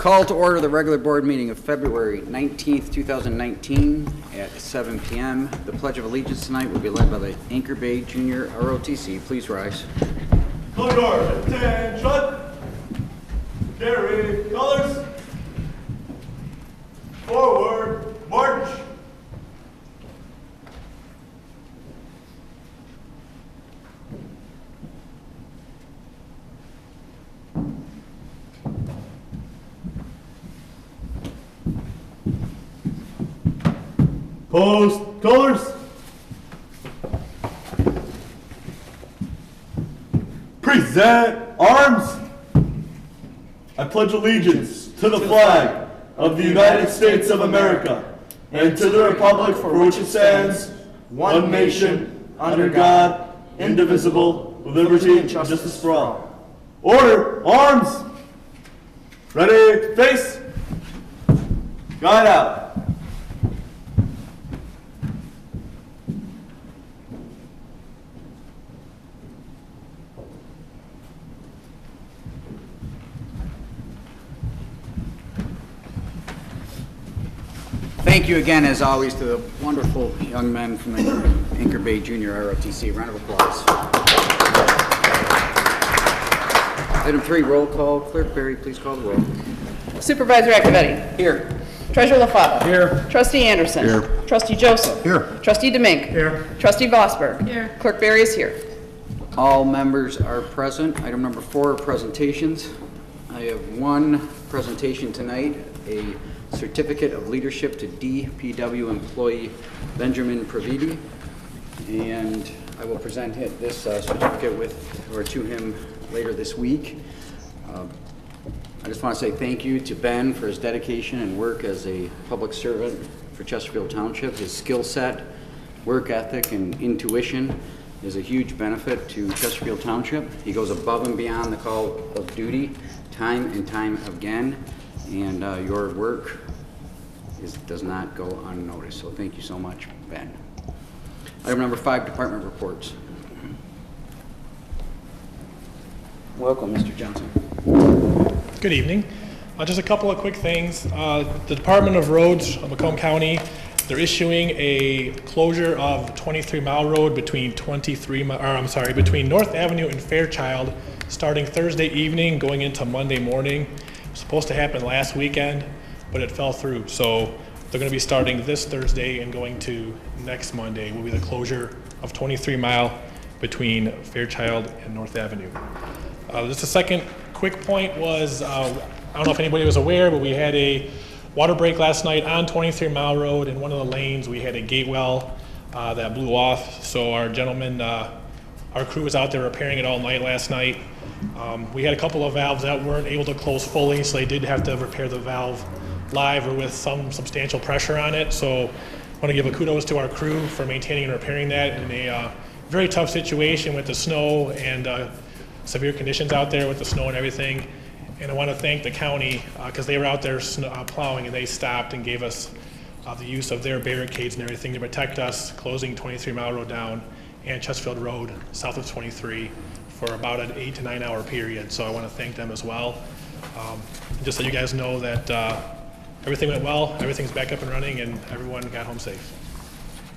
Call to order the regular board meeting of February 19th, 2019 at 7 p.m. The Pledge of Allegiance tonight will be led by the Anchor Bay Junior ROTC. Please rise. Color, attention! Carry colors. Forward, march! Post colors. Present arms. I pledge allegiance to the flag of the United States of America and to the republic for which it stands, one nation, under God, indivisible, with liberty and justice for all. Order, arms. Ready, face. Guide out. Thank you again, as always, to the wonderful young men from the Anchor Bay Junior ROTC. Round of applause. Item 3, roll call. Clerk Berry, please call the roll. Supervisor Acciavatti. Here. Treasurer LaFava. Here. Trustee Anderson. Here. Trustee Joseph. Here. Trustee Demink. Here. Trustee Vosburg. Here. Clerk Berry is here. All members are present. Item number 4, presentations. I have one presentation tonight, a Certificate of Leadership to DPW employee Benjamin Pravidi, and I will present this certificate to him later this week. I just want to say thank you to Ben for his dedication and work as a public servant for Chesterfield Township. His skill set, work ethic, and intuition is a huge benefit to Chesterfield Township. He goes above and beyond the call of duty time and time again, and your work does not go unnoticed. So thank you so much, Ben. Item number 5, department reports. Welcome, Mr. Johnson. Good evening. Just a couple of quick things. The Department of Roads of Macomb County, they're issuing a closure of 23 Mile Road between between North Avenue and Fairchild, starting Thursday evening, going into Monday morning. It was supposed to happen last weekend, but it fell through. So they're going to be starting this Thursday and going to next Monday will be the closure of 23 Mile between Fairchild and North Avenue. Just a second quick point was, I don't know if anybody was aware, but we had a water break last night on 23 Mile Road. In one of the lanes, we had a gate well that blew off. So our gentleman, our crew was out there repairing it all night last night. We had a couple of valves that weren't able to close fully, so they did have to repair the valve live or with some substantial pressure on it. So I want to give a kudos to our crew for maintaining and repairing that in a very tough situation with the snow and severe conditions out there with the snow and everything. And I want to thank the county because they were out there plowing, and they stopped and gave us the use of their barricades and everything to protect us, closing 23 Mile Road down and Chesterfield Road south of 23 for about an 8 to 9 hour period. So I want to thank them as well. Just so you guys know that everything went well, everything's back up and running, and everyone got home safe.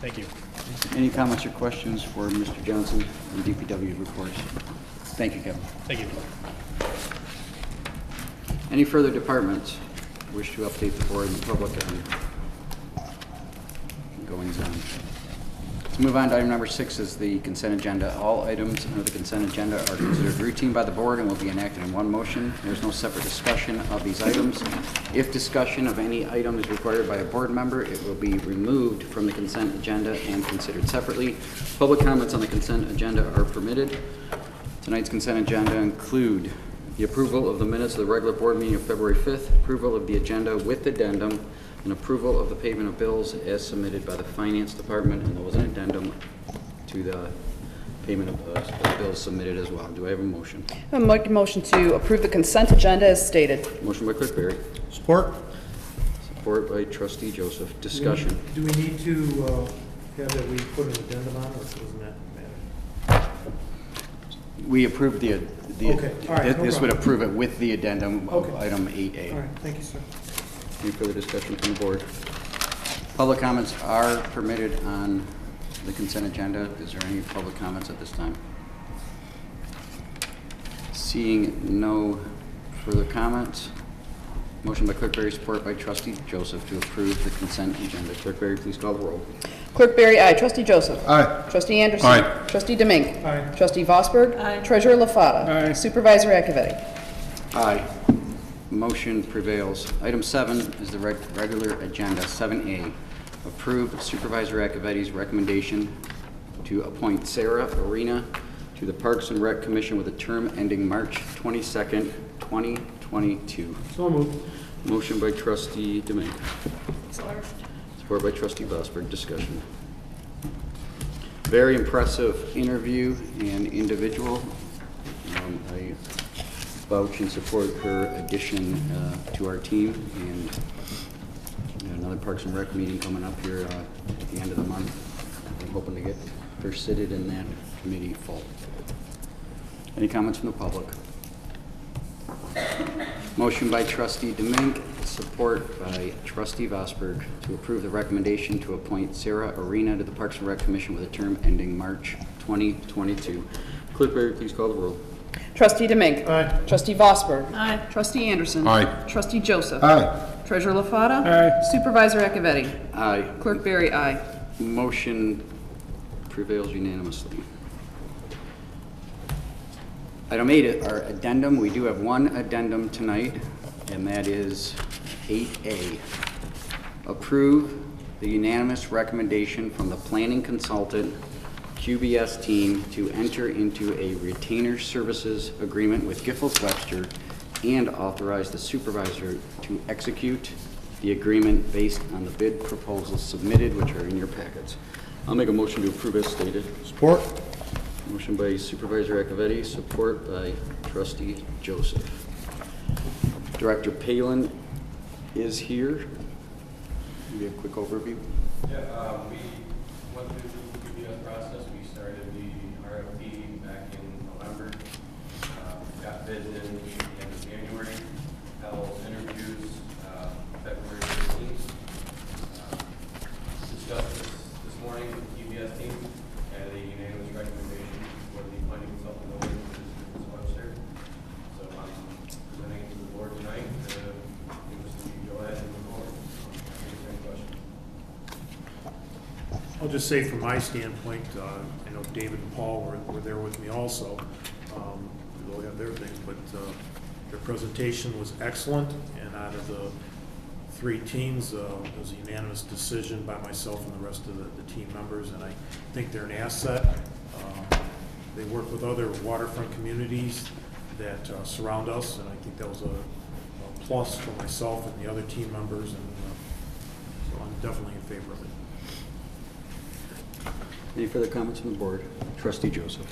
Thank you. Any comments or questions for Mr. Johnson on DPW reports? Thank you, Kevin. Thank you. Any further departments wish to update the board and the public on goings on? Let's move on to item number 6 is the consent agenda. All items under the consent agenda are considered routine by the board and will be enacted in one motion. There's no separate discussion of these items. If discussion of any item is required by a board member, it will be removed from the consent agenda and considered separately. Public comments on the consent agenda are permitted. Tonight's consent agenda include the approval of the minutes of the regular board meeting of February 5th, approval of the agenda with addendum, and approval of the payment of bills as submitted by the Finance Department, and there was an addendum to the payment of bills submitted as well. Do I have a motion? I make a motion to approve the consent agenda as stated. Motion by Clerk Berry. Support. Support by Trustee Joseph. Discussion. Do we need to have that we put an addendum on, or doesn't that matter? We approved the Okay, all right, no this would problem. approve it with the addendum of Okay. item 8A. All right, thank you, sir. Any further discussion from the board? Public comments are permitted on the consent agenda. Is there any public comments at this time? Seeing no further comments, motion by Clerk Berry, support by Trustee Joseph to approve the consent agenda. Clerk Berry, please call the roll. Clerk Berry, aye. Trustee Joseph. Aye. Trustee Anderson. Aye. Trustee Demink. Aye. Trustee Vosburg. Aye. Treasurer LaFata. Aye. Supervisor Acciavatti. Aye. Motion prevails. Item 7 is the regular agenda. 7A, approve Supervisor Acciavatti's recommendation to appoint Sara Arena to the Parks and Rec Commission with a term ending March 22nd, 2022. So moved. Motion by Trustee Demink. Support by Trustee Vosburg. Discussion. Very impressive interview and individual. I vouch and support her addition to our team, and another Parks and Rec meeting coming up here at the end of the month. I'm hoping to get her seated in that committee full. Any comments from the public? Motion by Trustee Demink, support by Trustee Vosburg to approve the recommendation to appoint Sara Arena to the Parks and Rec Commission with a term ending March 2022. Clerk Berry, please call the roll. Trustee Demink. Aye. Trustee Vosburg. Aye. Trustee Anderson. Aye. Trustee Joseph. Aye. Treasurer LaFata. Aye. Supervisor Acciavatti. Aye. Clerk Berry, aye. Motion prevails unanimously. Item 8, our addendum. We do have one addendum tonight, and that is 8A. Approve the unanimous recommendation from the planning consultant QBS team to enter into a retainer services agreement with Giffords Webster and authorize the supervisor to execute the agreement based on the bid proposals submitted, which are in your packets. I'll make a motion to approve as stated. Support. Motion by Supervisor Acciavatti, support by Trustee Joseph. Director Palin is here. Maybe a quick overview. Yeah, we went through the QBS process. We started the RFP back in November. Got bids in the end of January. Held interviews February 15th. Discussed this morning with the QBS team and a unanimous recommendation for the planning consultant over to Webster. So I'm presenting it to the board tonight to give us the go ahead and move forward. Any questions? I'll just say from my standpoint, I know David and Paul were there with me also. They all have their things, but their presentation was excellent, and out of the 3 teams, it was a unanimous decision by myself and the rest of the team members, and I think they're an asset. They work with other waterfront communities that surround us, and I think that was a plus for myself and the other team members, and so I'm definitely in favor of it. Any further comments from the board? Trustee Joseph.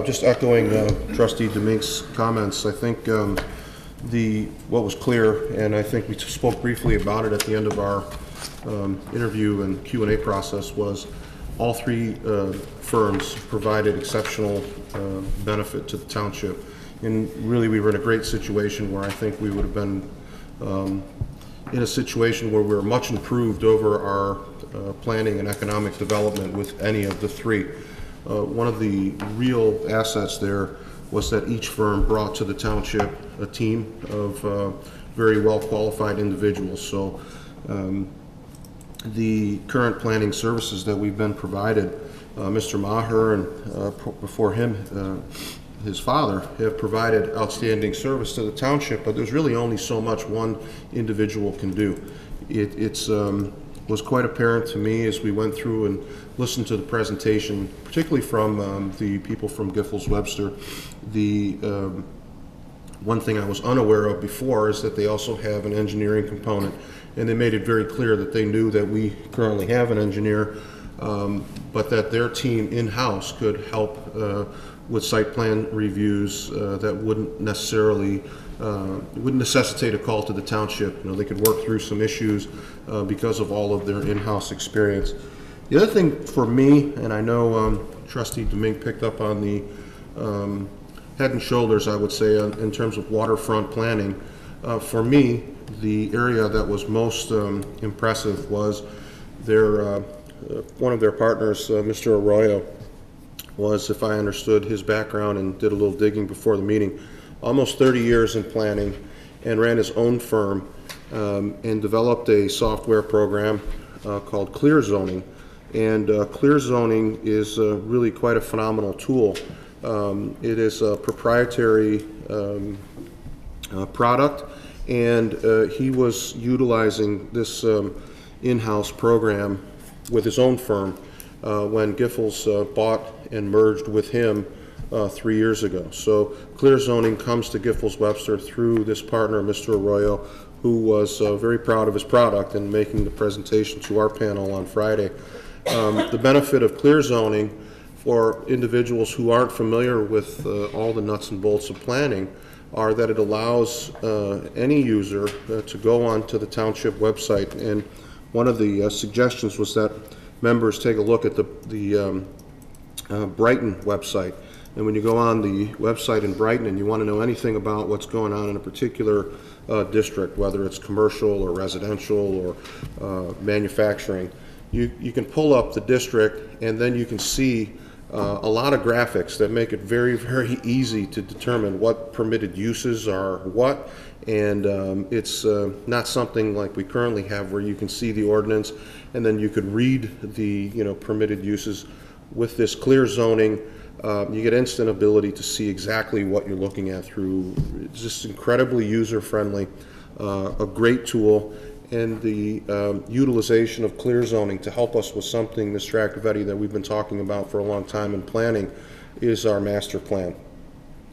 Just echoing Trustee Demink's comments, I think what was clear, and I think we spoke briefly about it at the end of our interview and Q&A process, was all 3 firms provided exceptional benefit to the township. And really, we were in a great situation where I think we would have been in a situation where we were much improved over our planning and economic development with any of the 3. One of the real assets there was that each firm brought to the township a team of very well qualified individuals. So the current planning services that we've been provided, Mr. Maher and before him, his father, have provided outstanding service to the township, but there's really only so much one individual can do. It was quite apparent to me as we went through and listened to the presentation, particularly from the people from Giffords Webster. The one thing I was unaware of before is that they also have an engineering component, and they made it very clear that they knew that we currently have an engineer, but that their team in-house could help with site plan reviews that wouldn't necessarily wouldn't necessitate a call to the township. You know, they could work through some issues because of all of their in-house experience. The other thing for me, and I know Trustee Demink picked up on the head and shoulders, I would say, in terms of waterfront planning. For me, the area that was most impressive was their one of their partners, Mr. Arroyo, was, if I understood his background and did a little digging before the meeting, almost 30 years in planning, and ran his own firm and developed a software program called Clear Zoning. And Clear Zoning is really quite a phenomenal tool. It is a proprietary product, and he was utilizing this in-house program with his own firm when Giffords bought and merged with him 3 years ago. So Clear Zoning comes to Giffords Webster through this partner, Mr. Arroyo, who was very proud of his product and making the presentation to our panel on Friday. The benefit of Clear Zoning for individuals who aren't familiar with all the nuts and bolts of planning are that it allows any user to go onto the township website. And one of the suggestions was that members take a look at the Brighton website. And when you go on the website in Brighton and you want to know anything about what's going on in a particular district, whether it's commercial or residential or manufacturing, you can pull up the district, and then you can see a lot of graphics that make it very, very easy to determine what permitted uses are what. And it's not something like we currently have where you can see the ordinance and then you could read the permitted uses. With this Clear Zoning, you get instant ability to see exactly what you're looking at through. It's just incredibly user-friendly, a great tool, and the utilization of Clear Zoning to help us with something, Mr. Acciavatti, that we've been talking about for a long time in planning is our master plan.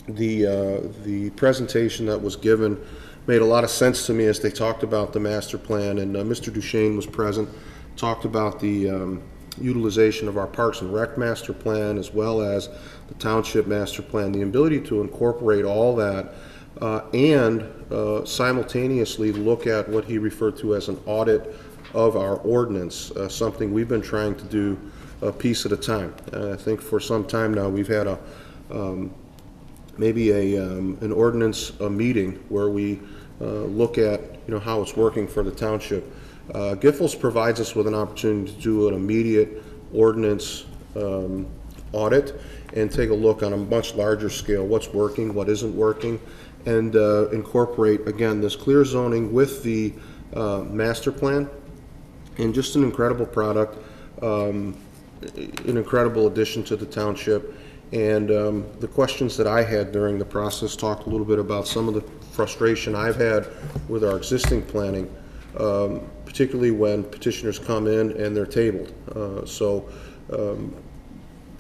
The presentation that was given made a lot of sense to me as they talked about the master plan, and Mr. Duchesne was present, talked about the utilization of our Parks and Rec master plan as well as the township master plan, the ability to incorporate all that and simultaneously look at what he referred to as an audit of our ordinance, something we've been trying to do a piece at a time. I think for some time now we've had maybe an ordinance meeting where we look at how it's working for the township. Giffords provides us with an opportunity to do an immediate ordinance audit and take a look on a much larger scale, what's working, what isn't working, and incorporate, again, this Clear Zoning with the master plan. And just an incredible product, an incredible addition to the township. And the questions that I had during the process talked a little bit about some of the frustration I've had with our existing planning, particularly when petitioners come in and they're tabled.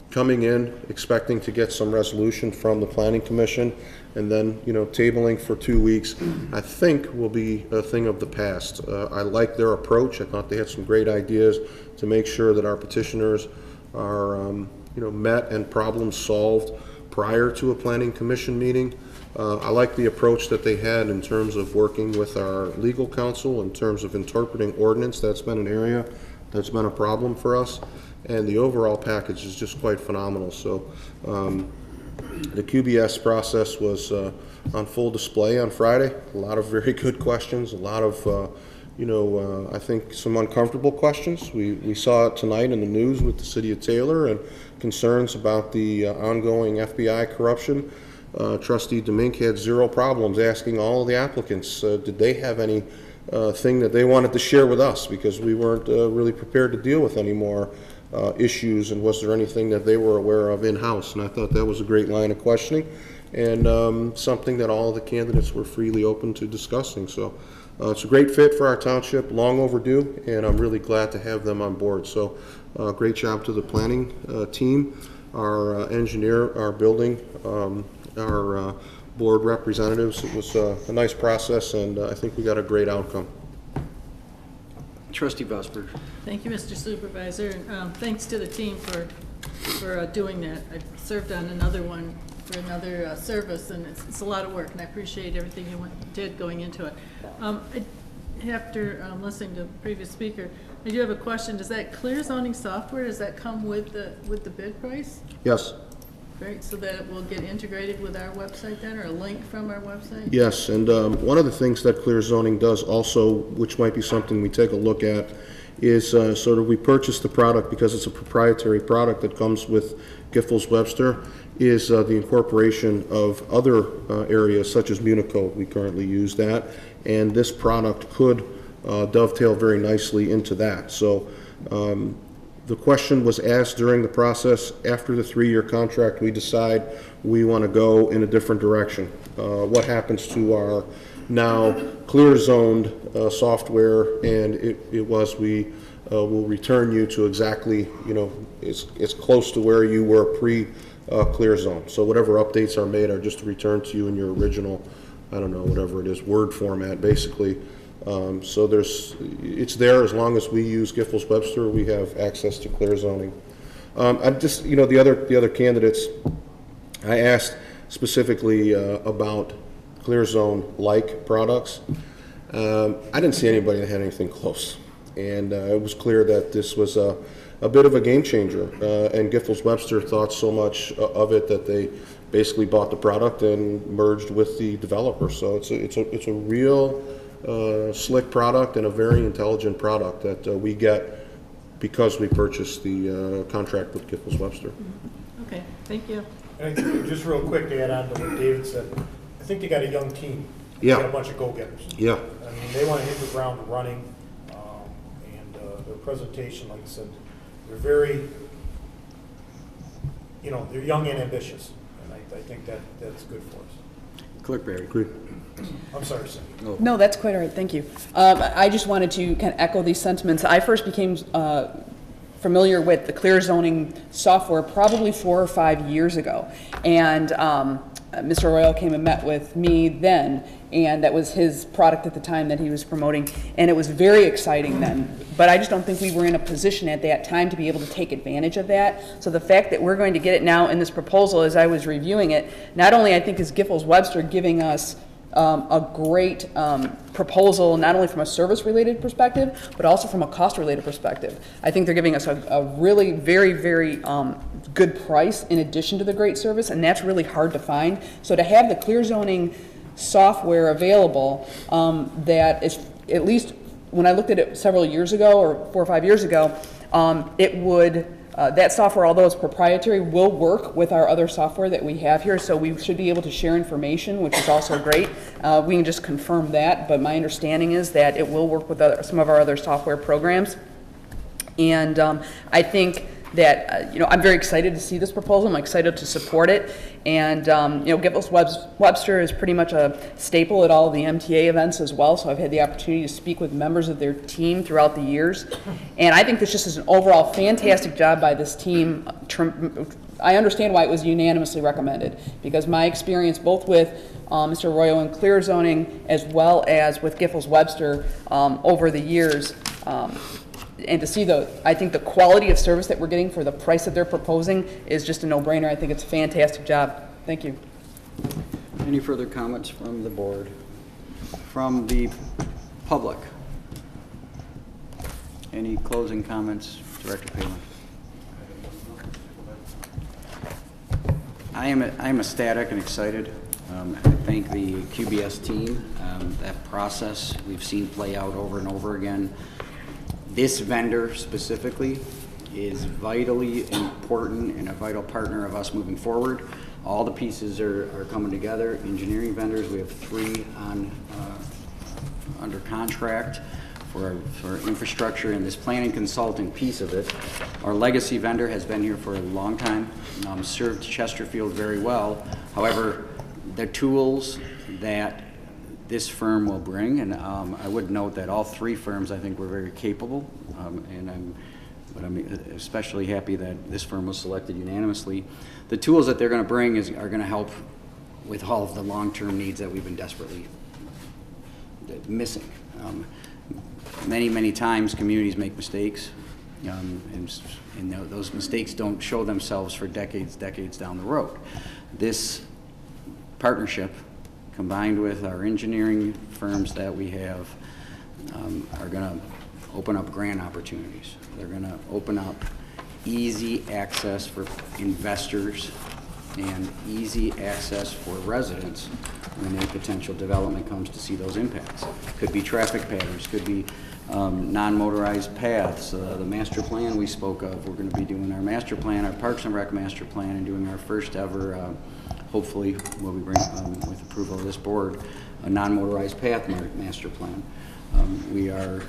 Coming in, expecting to get some resolution from the Planning Commission, and then tabling for 2 weeks, I think will be a thing of the past. I like their approach. I thought they had some great ideas to make sure that our petitioners are met and problems solved prior to a Planning Commission meeting. I like the approach that they had in terms of working with our legal counsel, in terms of interpreting ordinance. That's been an area that's been a problem for us, and the overall package is just quite phenomenal. So the QBS process was on full display on Friday. A lot of very good questions, a lot of I think some uncomfortable questions. We saw it tonight in the news with the city of Taylor and concerns about the ongoing FBI corruption. Trustee Domink had zero problems asking all of the applicants, did they have any thing that they wanted to share with us, because we weren't really prepared to deal with any more issues, and was there anything that they were aware of in-house. And I thought that was a great line of questioning, and something that all of the candidates were freely open to discussing. So it's a great fit for our township, long overdue, and I'm really glad to have them on board. So great job to the planning team, our engineer, our building, our board representatives. It was a nice process, and I think we got a great outcome. Trustee Vosburg. Thank you, Mr. Supervisor, and thanks to the team for doing that. I served on another one for another service, and it's a lot of work, and I appreciate everything you did going into it. After listening to the previous speaker, I do have a question. Does that Clear Zoning software, does that come with the bid price? Yes. Great, so that it will get integrated with our website then, or a link from our website? Yes, and one of the things that Clear Zoning does also, which might be something we take a look at, is sort of we purchase the product because it's a proprietary product that comes with Giffords Webster, is the incorporation of other areas such as Munico. We currently use that, and this product could dovetail very nicely into that. So the question was asked during the process. After the 3-year contract, we decide we want to go in a different direction. What happens to our now clear zoned software? And it was, we will return you to exactly, it's close to where you were pre-clear zone. So whatever updates are made are just returned to you in your original, I don't know, whatever it is, Word format, basically. So it's there as long as we use Giffords Webster, we have access to clear zoning. I'm just, the other candidates, I asked specifically about clear zone like products. I didn't see anybody that had anything close, and it was clear that this was a bit of a game changer. And Giffords Webster thought so much of it that they basically bought the product and merged with the developer. So it's a real slick product and a very intelligent product that we get because we purchased the contract with Giffords Webster. Okay, thank you. And just real quick to add on to what David said, I think they got a young team. Yeah. They got a bunch of go-getters. Yeah. I mean, they want to hit the ground running, and their presentation, like I said, they're very, they're young and ambitious, and I think that's good for us. Clerk Barry. Agreed. I'm sorry, Cindy. No, that's quite all right, thank you. I just wanted to kind of echo these sentiments. I first became familiar with the clear zoning software probably 4 or 5 years ago. And Mr. Royal came and met with me then, and that was his product at the time that he was promoting, and it was very exciting then. But I just don't think we were in a position at that time to be able to take advantage of that. So the fact that we're going to get it now in this proposal, as I was reviewing it, not only I think is Giffords Webster giving us a great proposal, not only from a service-related perspective, but also from a cost-related perspective. I think they're giving us a really very, very good price in addition to the great service, and that's really hard to find. So to have the clear zoning software available that is, at least when I looked at it several years ago, or 4 or 5 years ago, it would, that software, although it's proprietary, will work with our other software that we have here, so we should be able to share information, which is also great. We can just confirm that, but my understanding is that it will work with some of our other software programs. And I think that, I'm very excited to see this proposal. I'm excited to support it. And, Giffords Webster is pretty much a staple at all of the MTA events as well, so I've had the opportunity to speak with members of their team throughout the years. And I think this just is an overall fantastic job by this team. I understand why it was unanimously recommended, because my experience both with Mr. Arroyo in clear zoning as well as with Giffords Webster over the years, and to see I think the quality of service that we're getting for the price that they're proposing is just a no-brainer. I think it's a fantastic job. Thank you. Any further comments from the board? From the public? Any closing comments, Director Palin? I am ecstatic and excited. I thank the QBS team. That process we've seen play out over and over again. This vendor specifically is vitally important and a vital partner of us moving forward. All the pieces are coming together. Engineering vendors, we have 3 under contract for infrastructure, and this planning consulting piece of it. Our legacy vendor has been here for a long time, served Chesterfield very well. However, the tools that this firm will bring, and I would note that all 3 firms I think were very capable, and I'm especially happy that this firm was selected unanimously. The tools that they're going to bring are going to help with all of the long-term needs that we've been desperately missing. Many times communities make mistakes, and those mistakes don't show themselves for decades down the road. This partnership, combined with our engineering firms that we have, are going to open up grant opportunities. They're going to open up easy access for investors and easy access for residents when a potential development comes to see those impacts. Could be traffic patterns, could be non-motorized paths. The master plan we spoke of, we're going to be doing our master plan, our Parks and Rec master plan, and doing our first ever, hopefully, when we bring, with approval of this board, a non-motorized path master plan. We are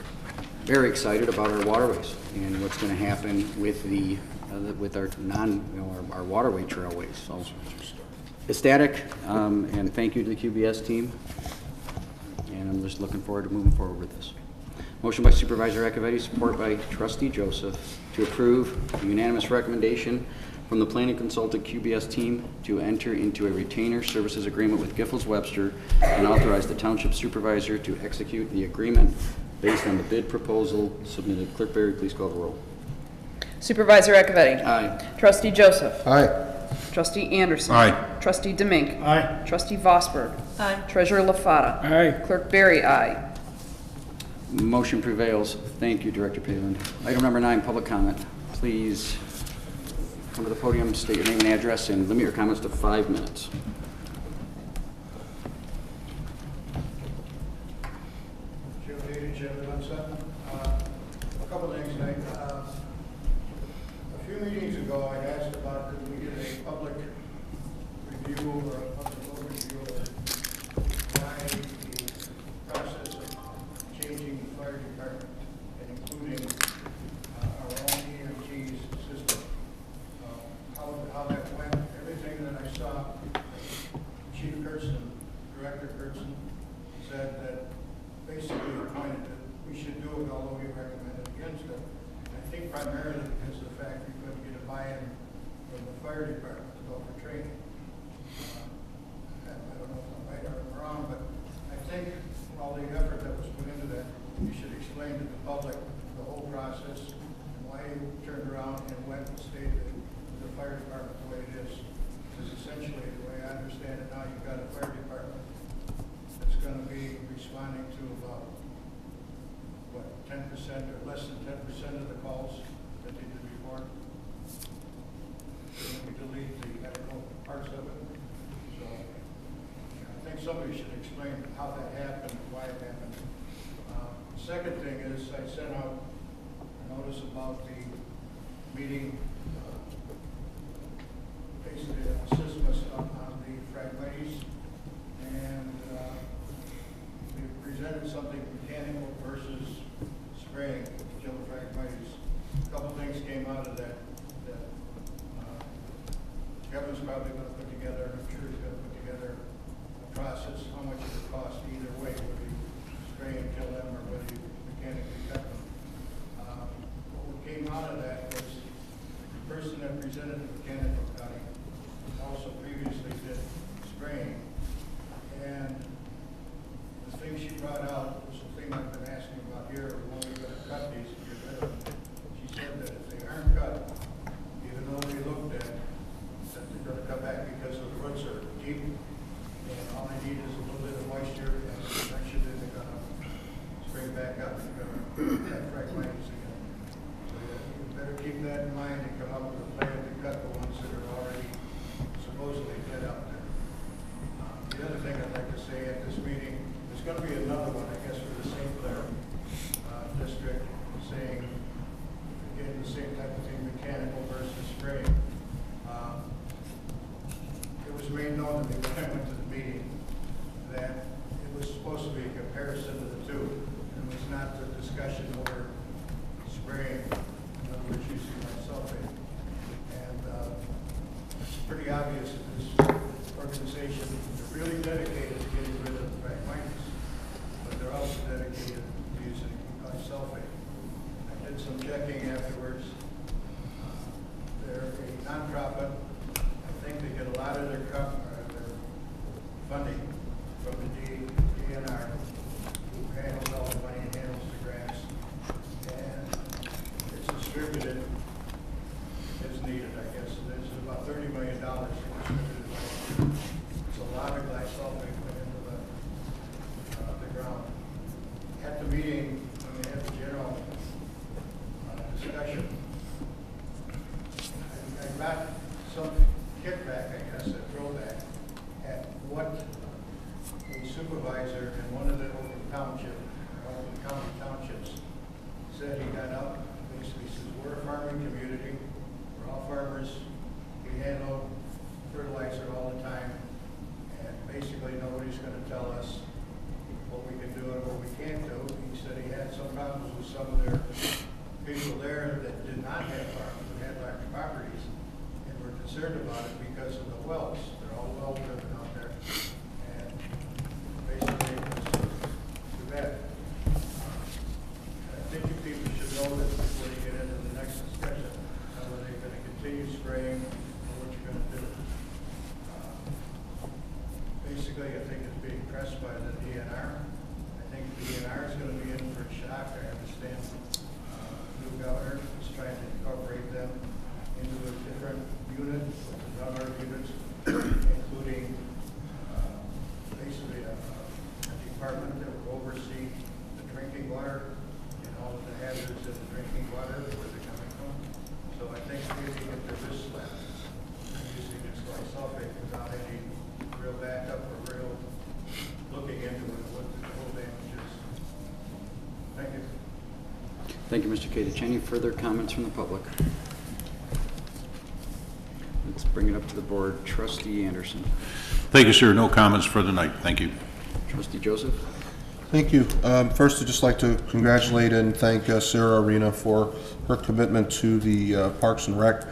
very excited about our waterways and what's going to happen with the with our our waterway trailways. So ecstatic, and thank you to the QBS team. And I'm just looking forward to moving forward with this. Motion by Supervisor Acciavatti, support by Trustee Joseph, to approve the unanimous recommendation from the planning consultant QBS team to enter into a retainer services agreement with Giffords Webster and authorize the township supervisor to execute the agreement based on the bid proposal submitted. Clerk Berry, please call the roll. Supervisor Acciavatti. Aye. Trustee Joseph. Aye. Trustee Anderson. Aye. Trustee Demink. Aye. Trustee Vosburg. Aye. Treasurer LaFata. Aye. Clerk Berry, aye. Motion prevails. Thank you, Director Palin. Item number 9, public comment. Please come to the podium, state your name and address, and limit your comments to 5 minutes. A couple of things tonight. A few meetings ago, I asked about could we get a public review or a public review of why the process of changing the fire department and including our own EMT system, how that went. Everything that I saw, Chief Kurtzen, Director Kurtzen, said that basically pointed that we should do it, although we recommended against it. I think primarily because of the fact we couldn't get a buy-in from the fire department to go for training. I don't know if I'm right or wrong, but I think all the effort that was put into that, you should explain to the public the whole process and why you turned around and went and stayed with the fire department the way it is. Because essentially, the way I understand it now, you've got a fire department that's going to be responding to about, what, 10% or less than 10% of the calls that they did before. And we delete the medical parts of it. So I think somebody should explain how that happened and why it happened. Second thing is I sent out a notice about the meeting, basically assist us on the fragmites, and we presented something mechanical versus spraying to kill the fragmites. A couple things came out of that. Kevin's probably going to put together, I'm sure he's going to put together a process, how much it would cost either way, whether you spray and kill them or whether you mechanically cut them. What came out of that was the person that presented the mechanical cutting also previously did spraying. And the thing she brought out was the thing I've been asking about here, when we're going to cut these and get rid of them. She said that if they aren't cut, even though we looked at that they're going to come back because the roots are deep, and all they need is a little bit of moisture, and eventually they're going to spring back up and they're going to have fragmites again. So you better keep that in mind and come up with a plan to cut the ones that are already supposedly dead out there. The other thing I'd like to say at this meeting, there's going to be another one, I guess, for the St. Clair district, saying, again, the same type of thing, mechanical versus spraying. It was made known to me when I went to the meeting that it was supposed to be a comparison of the two. It was not the discussion over spraying, in other words, using sulfate. And it's pretty obvious that this organization is really dedicated to getting rid of the fragmites, but they're also dedicated to using sulfate. I did some checking afterwards. They're a nonprofit. I think they get a lot of their funding from the DNR, who handles all the money and handles the grants. And it's distributed as needed, I guess. There's about $30 million distributed. It's a lot of glysulfate put into the ground. At the meeting, when we had the general discussion, I got some kickback, I guess, with some of their people there that did not have farms, that had large properties, and were concerned about it because of the wells. They're all well driven out there, and basically it was too bad. I think you people should know this before you get into the next discussion, whether you're going to continue spraying or what you're going to do. Basically, I think it's being pressed by the DNR. I think the DNR is going to be in for a shock. I understand new governor is trying to incorporate them into a different unit, with a number of units, including basically a department that will oversee the drinking water and all of the hazards of the drinking water, where they're coming from. So I think maybe if they're this slap, using this glyphosate without any real backup or real looking into it, what the whole damage is. Thank you. Thank you, Mr. Kadich. Any further comments from the public? Let's bring it up to the board. Trustee Anderson. Thank you, sir. No comments for the night. Thank you. Trustee Joseph. Thank you. First, I'd just like to congratulate and thank Sara Arena for her commitment to the Parks and Rec.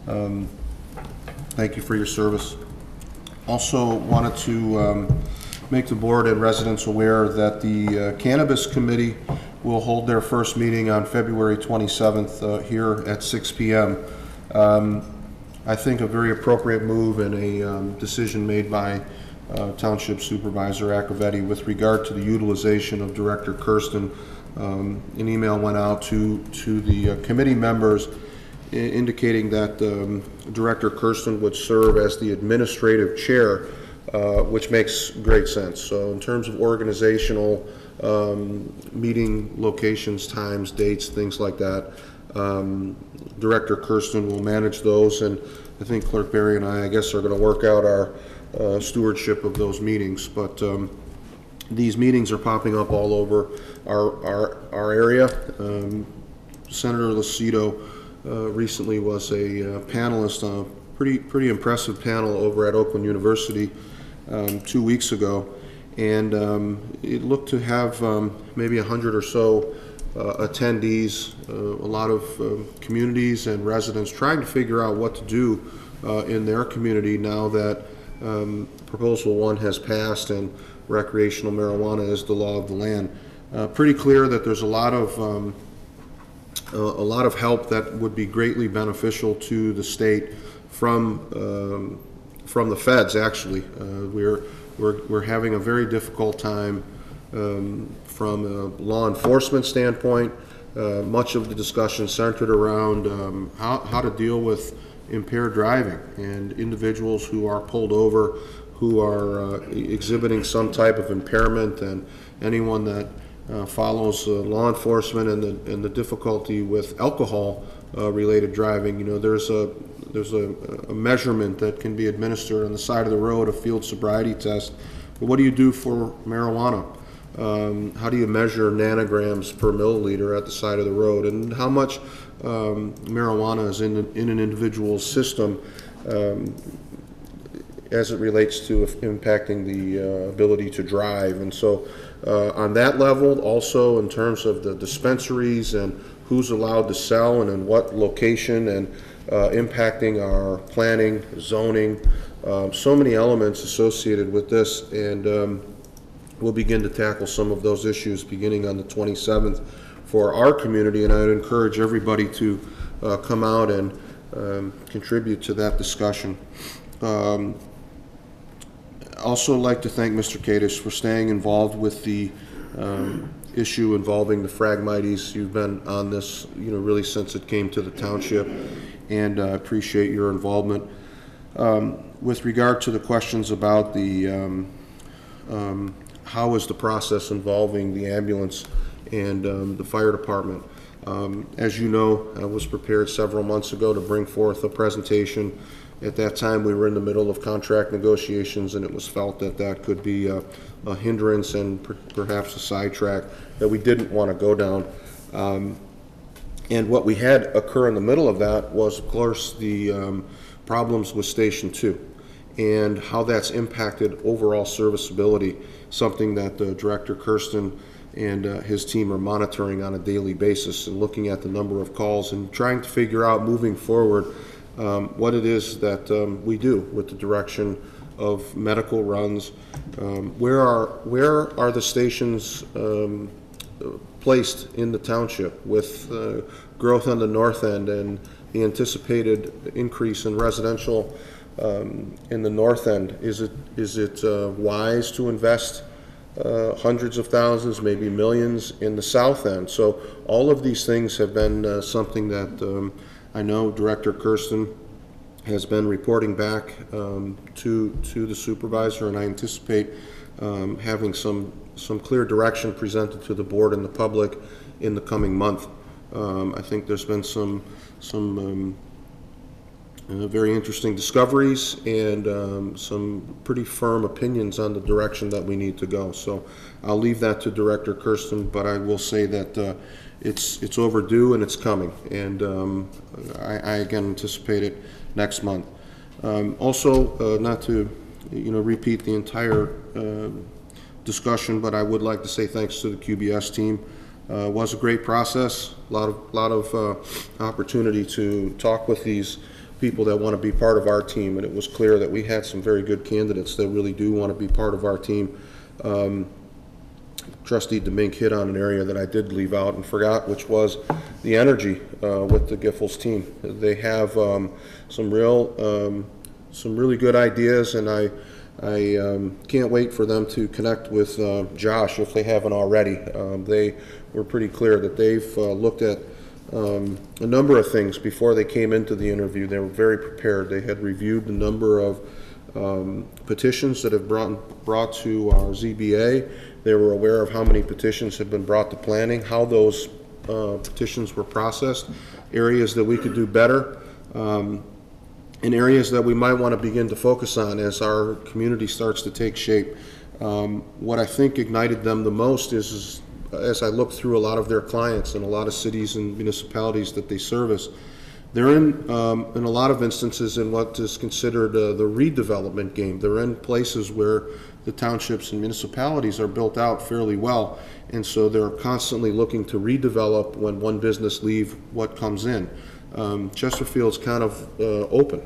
Thank you for your service. Also wanted to make the board and residents aware that the Cannabis Committee will hold their first meeting on February 27th here at 6 p.m. I think a very appropriate move and a decision made by Township Supervisor Acciavatti with regard to the utilization of Director Kirsten. An email went out to the committee members indicating that Director Kirsten would serve as the administrative chair, which makes great sense. So in terms of organizational meeting locations, times, dates, things like that, Director Kirsten will manage those, and I think Clerk Barry and I guess, are going to work out our stewardship of those meetings. But these meetings are popping up all over our area. Senator Lucido recently was a panelist on a pretty impressive panel over at Oakland University 2 weeks ago, and it looked to have maybe 100 or so attendees, a lot of communities and residents trying to figure out what to do in their community now that Proposal 1 has passed and recreational marijuana is the law of the land. Pretty clear that there's a lot of help that would be greatly beneficial to the state from the feds. Actually, we're having a very difficult time from a law enforcement standpoint. Much of the discussion centered around how to deal with impaired driving and individuals who are pulled over, who are exhibiting some type of impairment, and anyone that follows law enforcement and the difficulty with alcohol related driving. You know, there's a measurement that can be administered on the side of the road, a field sobriety test. But what do you do for marijuana? How do you measure nanograms per milliliter at the side of the road, and how much marijuana is in an individual's system as it relates to impacting the ability to drive? And so on that level, also in terms of the dispensaries and who's allowed to sell and in what location, and impacting our planning, zoning, so many elements associated with this, and we'll begin to tackle some of those issues beginning on the 27th for our community, and I'd encourage everybody to come out and contribute to that discussion. Also like to thank Mr. Kadich for staying involved with the issue involving the Phragmites. You've been on this, you know, really since it came to the township, and I appreciate your involvement. With regard to the questions about the how is the process involving the ambulance and the fire department. As you know, I was prepared several months ago to bring forth a presentation. At that time, we were in the middle of contract negotiations, and it was felt that that could be a hindrance and perhaps a sidetrack that we didn't want to go down. And what we had occur in the middle of that was, of course, the problems with Station 2. and how that's impacted overall serviceability, something that Director Kirsten and his team are monitoring on a daily basis and looking at the number of calls and trying to figure out moving forward what it is that we do with the direction of medical runs. Where are the stations placed in the township with growth on the north end and the anticipated increase in residential in the north end? Is it wise to invest hundreds of thousands, maybe millions in the south end? So all of these things have been something that I know Director Kirsten has been reporting back to the supervisor, and I anticipate having some clear direction presented to the board and the public in the coming month. I think there's been some very interesting discoveries and some pretty firm opinions on the direction that we need to go. So I'll leave that to Director Kirsten, but I will say that it's overdue and it's coming, and I again anticipate it next month. Also, not to repeat the entire discussion, but I would like to say thanks to the QBS team. It was a great process, a lot of opportunity to talk with these people that want to be part of our team, and it was clear that we had some very good candidates that really do want to be part of our team. Trustee Demink hit on an area that I did leave out and forgot, which was the energy with the Giffords team. They have some really good ideas, and I can't wait for them to connect with Josh if they haven't already. They were pretty clear that they've looked at a number of things before they came into the interview. They were very prepared. They had reviewed the number of petitions that have brought to our ZBA. They were aware of how many petitions have been brought to planning, how those petitions were processed, areas that we could do better, and areas that we might want to begin to focus on as our community starts to take shape. What I think ignited them the most is as I look through a lot of their clients and a lot of cities and municipalities that they service, they're in a lot of instances in what is considered the redevelopment game. They're in places where the townships and municipalities are built out fairly well, and so they're constantly looking to redevelop when one business leaves what comes in. Chesterfield's kind of open.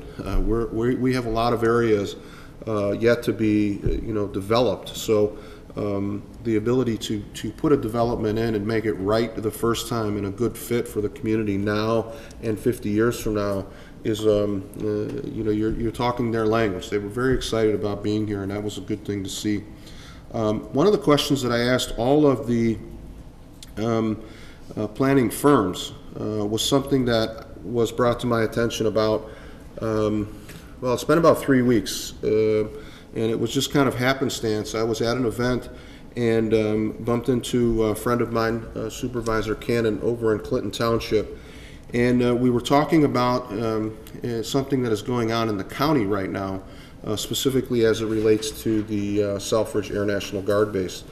We have a lot of areas yet to be developed, so the ability to put a development in and make it right the first time and a good fit for the community now and 50 years from now is you're talking their language. They were very excited about being here, and that was a good thing to see. One of the questions that I asked all of the planning firms was something that was brought to my attention about it's been about 3 weeks, and it was just kind of happenstance. I was at an event and bumped into a friend of mine, Supervisor Cannon, over in Clinton Township, and we were talking about something that is going on in the county right now, specifically as it relates to the Selfridge Air National Guard Base.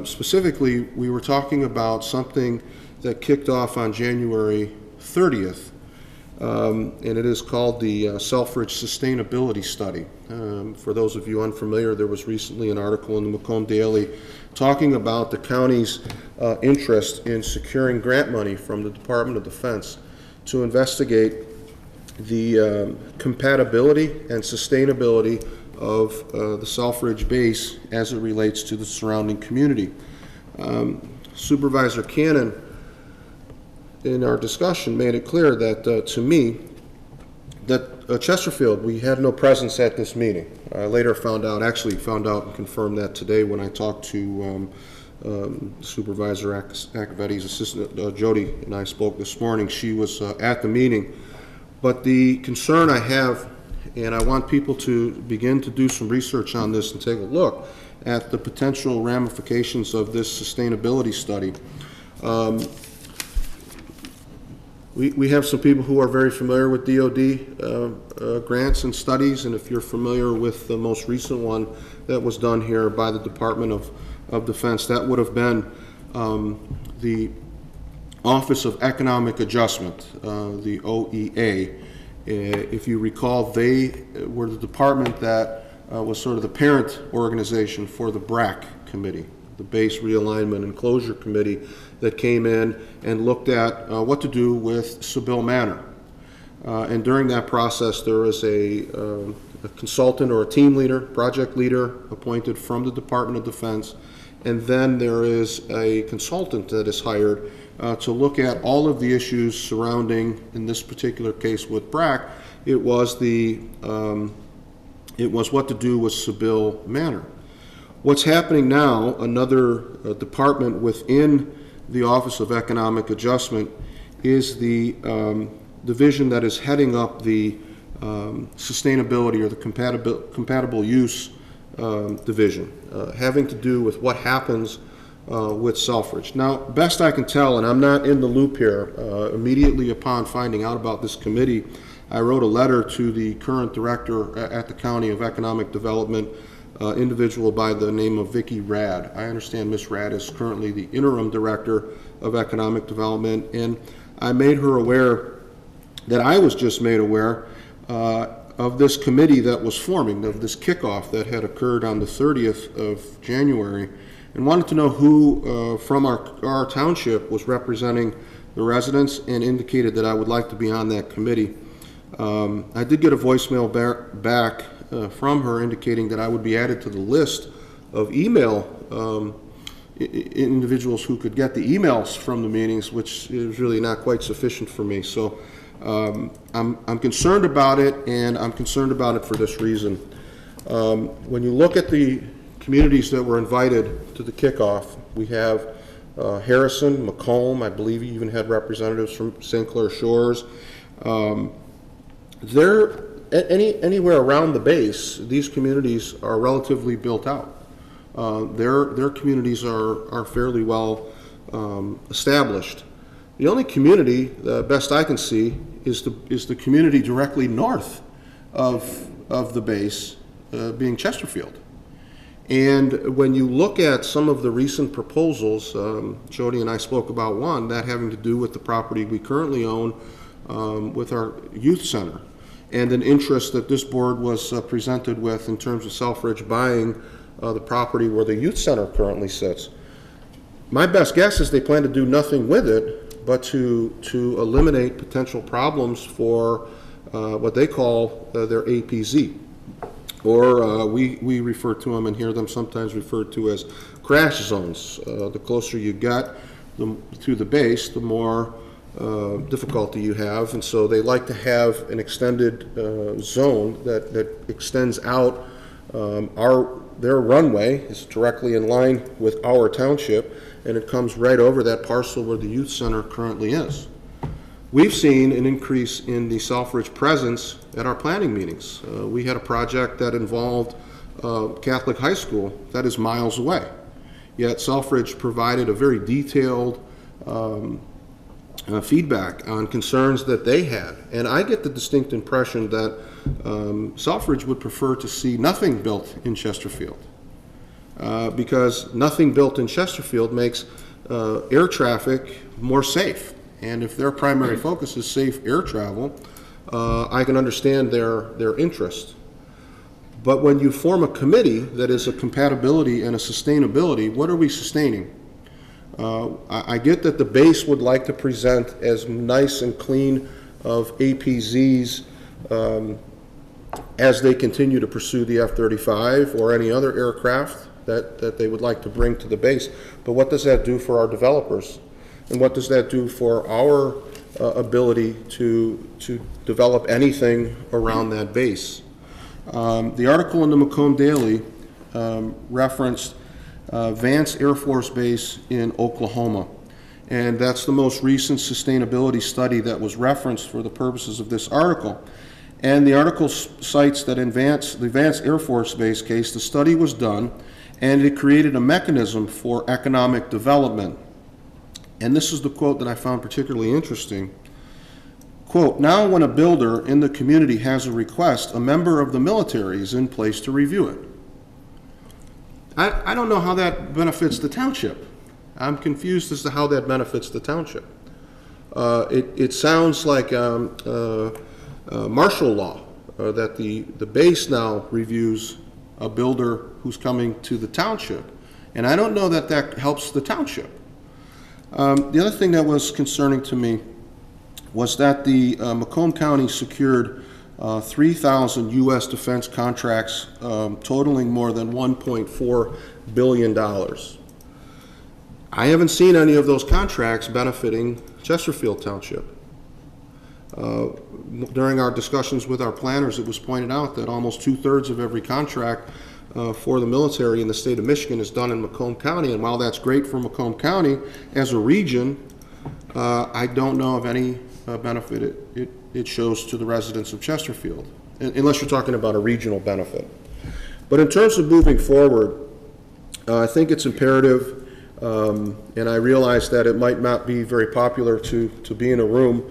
Specifically, we were talking about something that kicked off on January 30th, and it is called the Selfridge Sustainability Study. For those of you unfamiliar, there was recently an article in the Macomb Daily talking about the county's interest in securing grant money from the Department of Defense to investigate the compatibility and sustainability of the Selfridge base as it relates to the surrounding community. Supervisor Cannon, in our discussion, made it clear that to me that Chesterfield, we had no presence at this meeting. I later found out and confirmed that today when I talked to Supervisor Acciavatti's assistant, Jody, and I spoke this morning. She was at the meeting. But the concern I have, and I want people to begin to do some research on this and take a look at the potential ramifications of this sustainability study. We have some people who are very familiar with DOD grants and studies, and if you're familiar with the most recent one that was done here by the Department of Defense, that would have been the Office of Economic Adjustment, the OEA, If you recall, they were the department that was sort of the parent organization for the BRAC committee, the Base Realignment and Closure Committee, that came in and looked at what to do with Seville Manor. And during that process, there was a consultant or a team leader, project leader, appointed from the Department of Defense, and then there is a consultant that is hired to look at all of the issues surrounding, in this particular case with BRAC, it was what to do with Seville Manor. What's happening now, another department within the Office of Economic Adjustment, is the division that is heading up the sustainability or the compatible use division, having to do with what happens with Selfridge. Now, best I can tell, and I'm not in the loop here, immediately upon finding out about this committee, I wrote a letter to the current director at the County of Economic Development, individual by the name of Vicki Rad. I understand Ms. Rad is currently the interim director of Economic Development, and I made her aware that I was just made aware of this committee that was forming, of this kickoff that had occurred on the 30th of January, and wanted to know who from our township was representing the residents, and indicated that I would like to be on that committee. I did get a voicemail back from her indicating that I would be added to the list of email individuals who could get the emails from the meetings, which is really not quite sufficient for me. So I'm concerned about it, and I'm concerned about it for this reason. When you look at the communities that were invited to the kickoff, we have Harrison, Macomb, I believe you even had representatives from St. Clair Shores. Anywhere around the base, these communities are relatively built out. Their communities are fairly well established. The only community, best I can see, is the community directly north of the base, being Chesterfield. And when you look at some of the recent proposals, Jody and I spoke about one, that having to do with the property we currently own with our youth center, and an interest that this board was presented with in terms of Selfridge buying the property where the youth center currently sits. My best guess is they plan to do nothing with it but to eliminate potential problems for what they call their APZ, or we refer to them and hear them sometimes referred to as crash zones. The closer you get to the base, the more difficulty you have, and so they like to have an extended zone that extends out. Their runway is directly in line with our township, and it comes right over that parcel where the youth center currently is. We've seen an increase in the Selfridge presence at our planning meetings. We had a project that involved Catholic high school that is miles away, yet Selfridge provided a very detailed feedback on concerns that they had. And I get the distinct impression that Selfridge would prefer to see nothing built in Chesterfield, because nothing built in Chesterfield makes air traffic more safe. And if their primary focus is safe air travel, I can understand their interest. But when you form a committee that is a compatibility and a sustainability, what are we sustaining? I get that the base would like to present as nice and clean of APZs as they continue to pursue the F-35 or any other aircraft that they would like to bring to the base. But what does that do for our developers? And what does that do for our ability to develop anything around that base? The article in the Macomb Daily referenced Vance Air Force Base in Oklahoma, and that's the most recent sustainability study that was referenced for the purposes of this article. And the article cites that in the Vance Air Force Base case, the study was done and it created a mechanism for economic development. And this is the quote that I found particularly interesting. Quote, "Now when a builder in the community has a request, a member of the military is in place to review it." I don't know how that benefits the township. I'm confused as to how that benefits the township. It sounds like martial law, that the base now reviews a builder who's coming to the township. And I don't know that that helps the township. The other thing that was concerning to me was that the Macomb County secured 3,000 U.S. defense contracts totaling more than $1.4 billion. I haven't seen any of those contracts benefiting Chesterfield Township. During our discussions with our planners, it was pointed out that almost 2/3 of every contract for the military in the state of Michigan is done in Macomb County, and while that's great for Macomb County as a region, I don't know of any benefit it shows to the residents of Chesterfield, unless you're talking about a regional benefit. But in terms of moving forward, I think it's imperative, and I realize that it might not be very popular to be in a room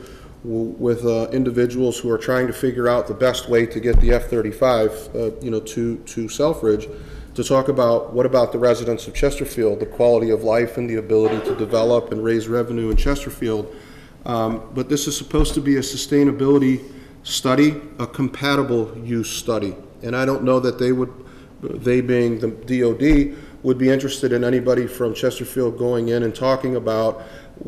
with individuals who are trying to figure out the best way to get the F-35, to Selfridge, to talk about what about the residents of Chesterfield, the quality of life and the ability to develop and raise revenue in Chesterfield. But this is supposed to be a sustainability study, a compatible use study. And I don't know that they being the DOD, would be interested in anybody from Chesterfield going in and talking about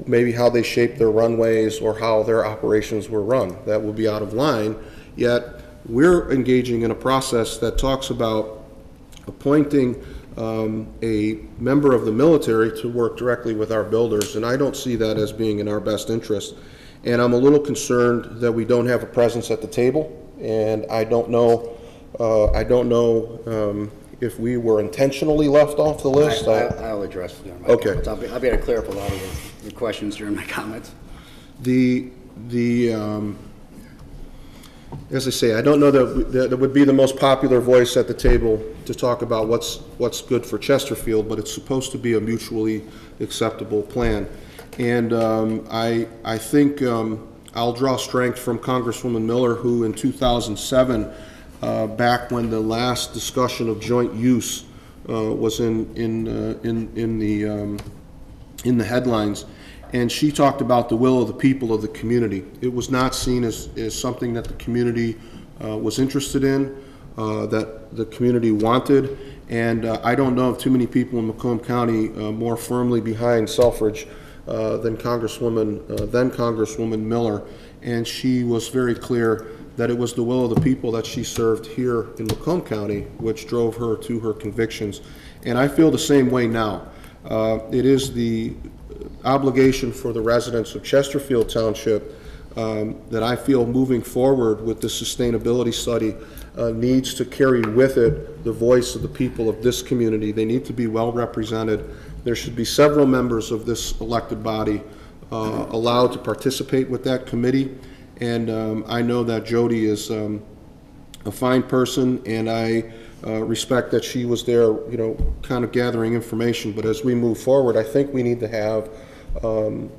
maybe how they shaped their runways or how their operations were run. That would be out of line. Yet we're engaging in a process that talks about appointing a member of the military to work directly with our builders, and I don't see that as being in our best interest. And I'm a little concerned that we don't have a presence at the table, and I don't know if we were intentionally left off the list. I'll address my comments. I'll be able to clear up a lot of your questions during my comments. As I say, I don't know that would be the most popular voice at the table to talk about what's good for Chesterfield, but it's supposed to be a mutually acceptable plan. And I think I'll draw strength from Congresswoman Miller, who in 2007, back when the last discussion of joint use was in the headlines, and she talked about the will of the people of the community. It was not seen as something that the community was interested in, that the community wanted, and I don't know of too many people in Macomb County more firmly behind Selfridge than Congresswoman Miller, and she was very clear that it was the will of the people that she served here in Macomb County which drove her to her convictions. And I feel the same way now. It is the obligation for the residents of Chesterfield Township that I feel moving forward with the sustainability study needs to carry with it the voice of the people of this community. They need to be well represented. There should be several members of this elected body allowed to participate with that committee. And I know that Jody is a fine person, and I respect that she was there, kind of gathering information. But as we move forward, I think we need to have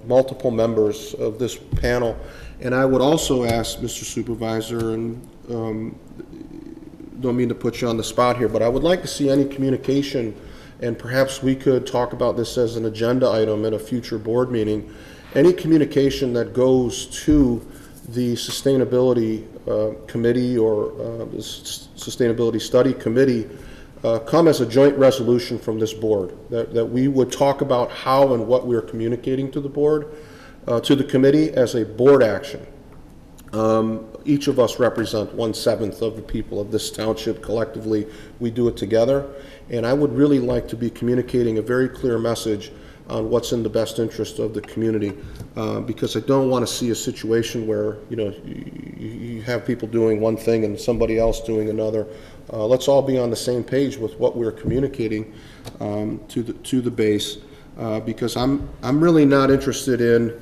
multiple members of this panel. And I would also ask Mr. Supervisor, and don't mean to put you on the spot here, but I would like to see any communication, and perhaps we could talk about this as an agenda item in a future board meeting, any communication that goes to the Sustainability Committee or the Sustainability Study Committee come as a joint resolution from this board, that we would talk about how and what we're communicating to the board, to the committee as a board action. Each of us represent 1/7 of the people of this township. Collectively, we do it together, and I would really like to be communicating a very clear message on what's in the best interest of the community, because I don't want to see a situation where you have people doing one thing and somebody else doing another. Let's all be on the same page with what we're communicating to the base, because I'm really not interested in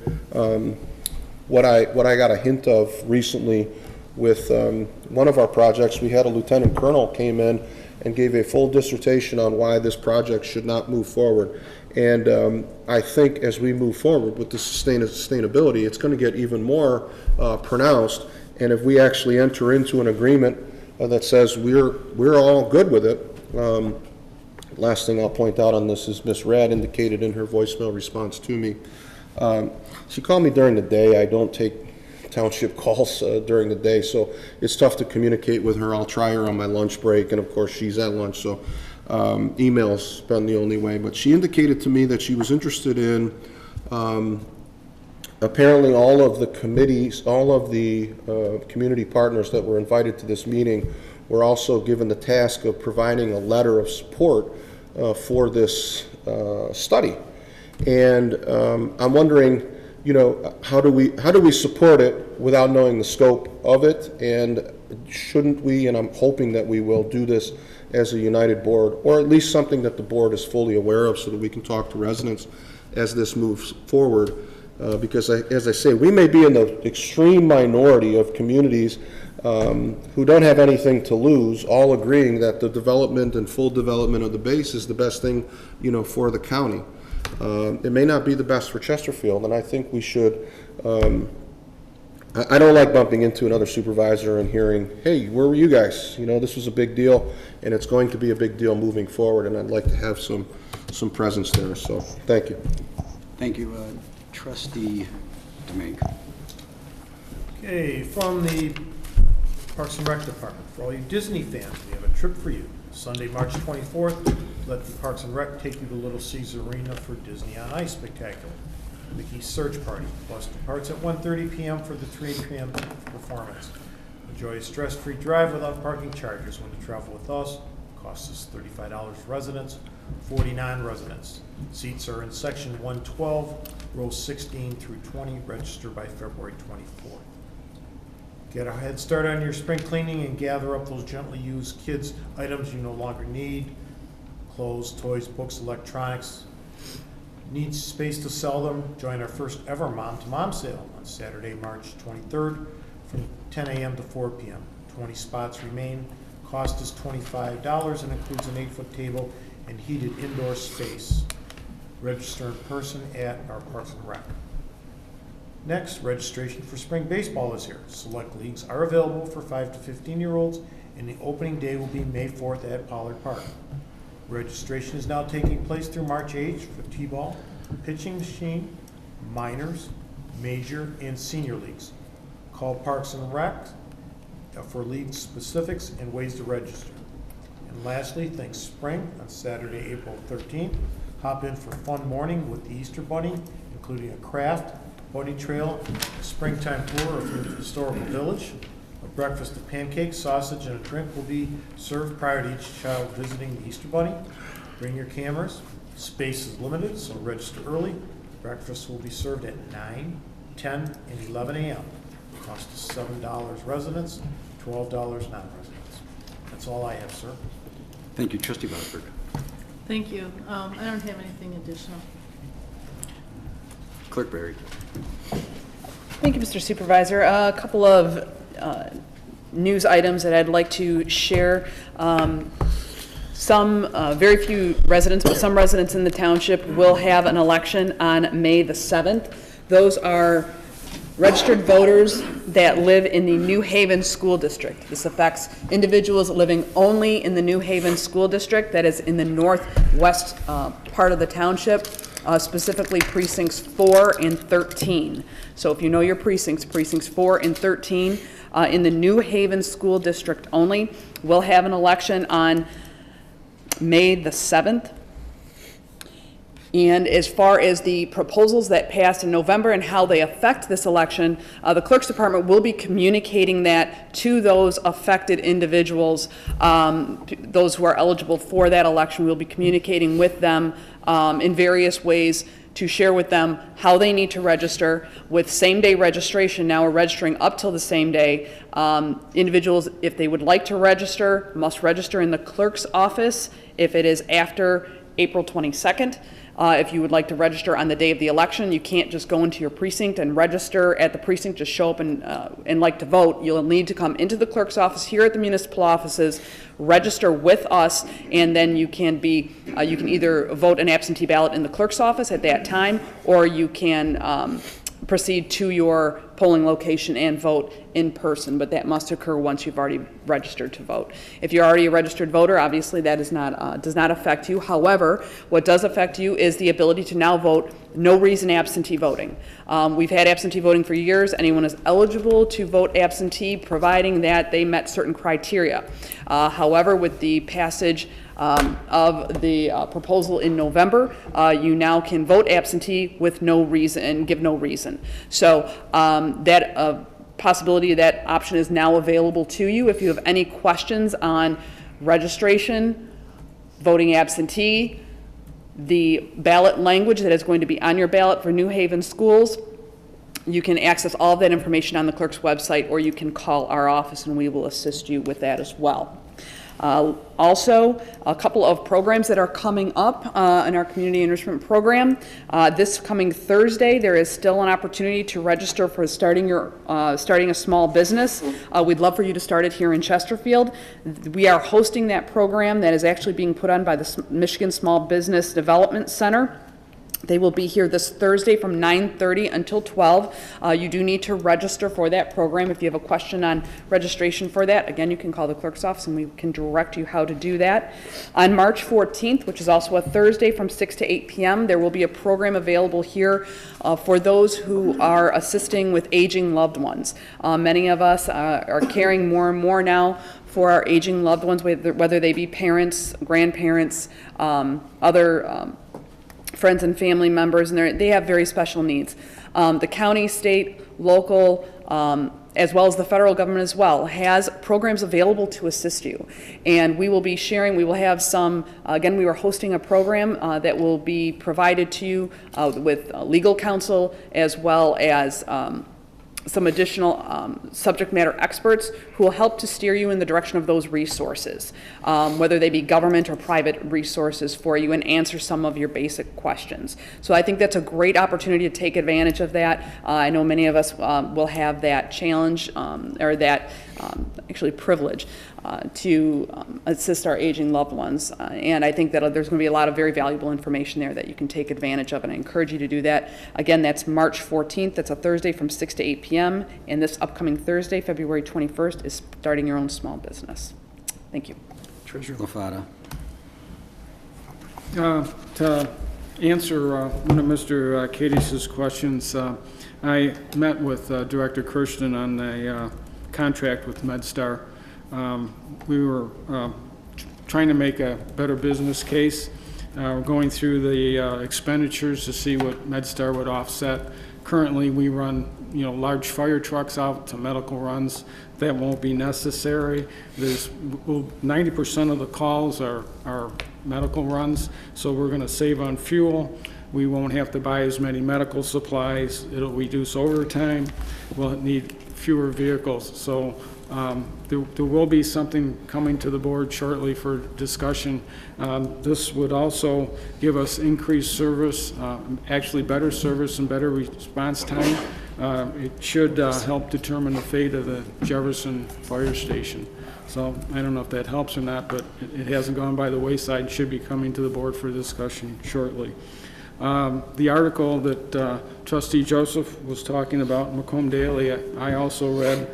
what I got a hint of recently with one of our projects. We had a lieutenant colonel came in and gave a full dissertation on why this project should not move forward. And I think as we move forward with the sustainability, it's going to get even more pronounced. And if we actually enter into an agreement that says we're all good with it, last thing I'll point out on this is Ms. Rad indicated in her voicemail response to me. She called me during the day. I don't take township calls during the day, so it's tough to communicate with her. I'll try her on my lunch break, and of course she's at lunch, so emails been the only way. But she indicated to me that she was interested in apparently all of the committees, all of the community partners that were invited to this meeting were also given the task of providing a letter of support for this study. And I'm wondering, you know, how do we support it without knowing the scope of it? And shouldn't we, and I'm hoping that we will do this as a united board, or at least something that the board is fully aware of so that we can talk to residents as this moves forward. Because as I say, we may be in the extreme minority of communities who don't have anything to lose, all agreeing that the development and full development of the base is the best thing, you know, for the county. It may not be the best for Chesterfield, and I think we should. I don't like bumping into another supervisor and hearing, "Hey, where were you guys? You know, this was a big deal, and it's going to be a big deal moving forward." And I'd like to have some presence there. So, thank you. Thank you, Trustee Domingue. Okay, from the Parks and Rec Department, for all you Disney fans, we have a trip for you. Sunday, March 24th, let the Parks and Rec take you to Little Caesar Arena for Disney on Ice Spectacular. Mickey's Search Party, plus departs at 1:30 p.m. for the 3 p.m. performance. Enjoy a stress-free drive without parking charges when you travel with us. Costs us $35 residents, 49 residents. Seats are in section 112, rows 16 through 20. Register by February 24th. Get a head start on your spring cleaning and gather up those gently used kids' items you no longer need. Clothes, toys, books, electronics. Need space to sell them? Join our first ever mom-to-mom sale on Saturday, March 23rd from 10 a.m. to 4 p.m. 20 spots remain. Cost is $25 and includes an 8-foot table and heated indoor space. Register in person at our Parks and Rec. Next, registration for spring baseball is here. Select leagues are available for 5 to 15-year-olds, and the opening day will be May 4th at Pollard Park. Registration is now taking place through March 8th for T-ball, pitching machine, minors, major, and senior leagues. Call Parks and Rec for league specifics and ways to register. And lastly, think spring on Saturday, April 13th. Hop in for a fun morning with the Easter Bunny, including a craft, bunny trail, a springtime tour of the historical village. A breakfast of pancakes, sausage, and a drink will be served prior to each child visiting the Easter Bunny. Bring your cameras. Space is limited, so register early. Breakfast will be served at 9, 10, and 11 a.m. Cost is $7 residents, $12 non-residents. That's all I have, sir. Thank you, Trustee Vosburg. Thank you. I don't have anything additional. Clerk Barry. Thank you, Mr. Supervisor. A couple of news items that I'd like to share. Some, very few residents, but some residents in the township will have an election on May the 7th. Those are registered voters that live in the New Haven School District. This affects individuals living only in the New Haven School District, that is in the northwest part of the township, specifically precincts 4 and 13. So if you know your precincts, precincts 4 and 13, in the New Haven School District only, we'll have an election on May the 7th. And as far as the proposals that passed in November and how they affect this election, the Clerk's Department will be communicating that to those affected individuals, those who are eligible for that election. We'll be communicating with them in various ways to share with them how they need to register. With same-day registration, now we're registering up till the same day. Individuals, if they would like to register, must register in the clerk's office if it is after April 22nd. If you would like to register on the day of the election, you can't just go into your precinct and register at the precinct, just show up and like to vote. You'll need to come into the clerk's office here at the municipal offices, register with us, and then you can you can either vote an absentee ballot in the clerk's office at that time, or you can proceed to your polling location and vote in person, but that must occur once you've already registered to vote. If you're already a registered voter, obviously that is not, does not affect you. However, what does affect you is the ability to now vote no reason absentee voting. We've had absentee voting for years. Anyone is eligible to vote absentee, providing that they met certain criteria. However, with the passage of the proposal in November, you now can vote absentee with no reason and give no reason. So that possibility, that option is now available to you. If you have any questions on registration, voting absentee, the ballot language that is going to be on your ballot for New Haven schools, you can access all of that information on the clerk's website, or you can call our office and we will assist you with that as well. Also, a couple of programs that are coming up in our community enrichment program. This coming Thursday, there is still an opportunity to register for starting a small business. We'd love for you to start it here in Chesterfield. We are hosting that program that is actually being put on by the Michigan Small Business Development Center. They will be here this Thursday from 9:30 until 12. You do need to register for that program. If you have a question on registration for that, again, you can call the clerk's office and we can direct you how to do that. On March 14th, which is also a Thursday from 6 to 8 p.m., there will be a program available here for those who are assisting with aging loved ones. Many of us are caring more and more now for our aging loved ones, whether they be parents, grandparents, other friends and family members, and they have very special needs. The county, state, local, as well as the federal government as well, has programs available to assist you. And we will be sharing, we will have some, again, we are hosting a program that will be provided to you with legal counsel, as well as some additional subject matter experts who will help to steer you in the direction of those resources, whether they be government or private resources for you, and answer some of your basic questions. So I think that's a great opportunity to take advantage of that. I know many of us will have that challenge or that actually privilege to assist our aging loved ones. And I think that there's going to be a lot of very valuable information there that you can take advantage of, and I encourage you to do that. Again, that's March 14th. That's a Thursday from 6 to 8 p.m. And this upcoming Thursday, February 21st, is starting your own small business. Thank you. Treasurer LaFata. To answer one of Mr. Cadi's questions, I met with Director Kirsten on a contract with MedStar. We were trying to make a better business case. We're going through the expenditures to see what MedStar would offset. Currently, we run large fire trucks out to medical runs. That won't be necessary. There's 90% of the calls are medical runs, so we're going to save on fuel. We won't have to buy as many medical supplies. It'll reduce overtime. We'll need fewer vehicles. So there will be something coming to the board shortly for discussion. This would also give us increased service, actually better service and better response time. It should help determine the fate of the Jefferson Fire Station. So I don't know if that helps or not, but it hasn't gone by the wayside and should be coming to the board for discussion shortly. The article that Trustee Joseph was talking about, Macomb Daily, I also read.